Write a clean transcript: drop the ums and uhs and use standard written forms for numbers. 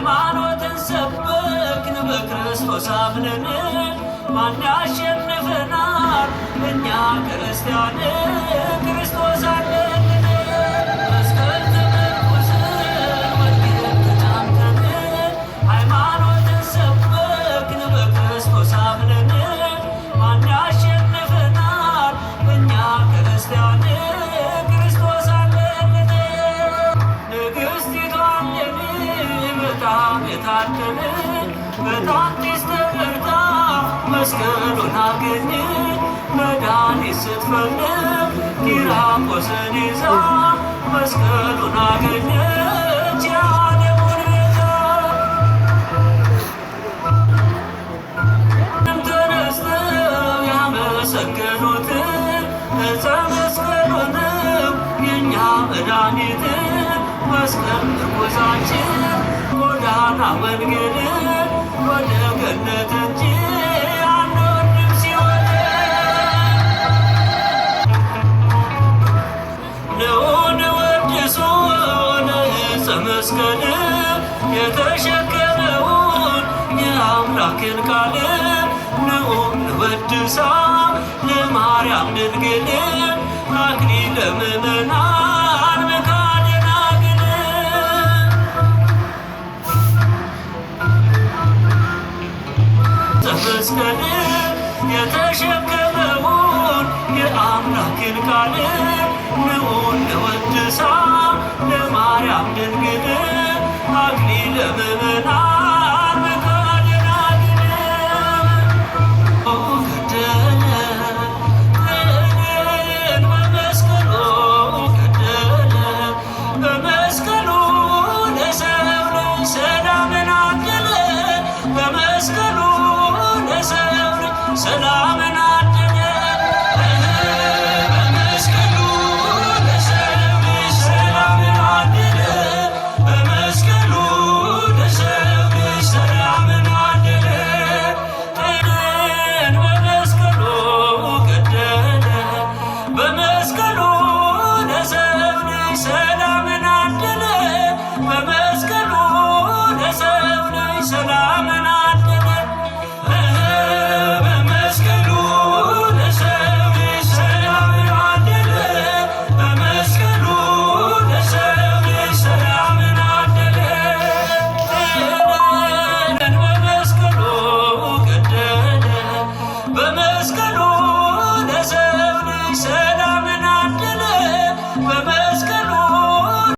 ሃይማኖትን ሰበክን በክርስቶስ አምነን ማን ያሸንፈናል እኛ ክርስቲያን ክርስቶስ አለን። መስቀል ተመርኩዘን ወንጌል ተጫምተን ሃይማኖትን ሰበክን በክርስቶስ አምነን ማን ያሸንፈናል እኛ ክርስቲያን ክርስቶስ አለን። ንግሥቲቱ እሌኒ በጣም የታደለች በጣንቲስ ተጠርታ መስቀሉን አገኘ መድኃኒት ስትፈልግ ኪራቆስን ይዛ መስቀሉን አገኘች የዓለሙን ቤዛ። ተነስተው ያመሰገኑት ዕፀ መስቀሉንም የእኛ መድኃኒት መስቀል ምርኩዛችን ጎዳና መንገድ ወደ ገነት እንጂ አንወድም ሲወድ። ንዑን ወድሶ ለዕፀ መስቀል የተሸከመውን የአምላክን ቃል ንዑን ወድሳ ለማርያም ድንግል አክሊለ ምእመናን መካነ ደናግል። መስቀል የተሸከመውን የአምላክን ቃል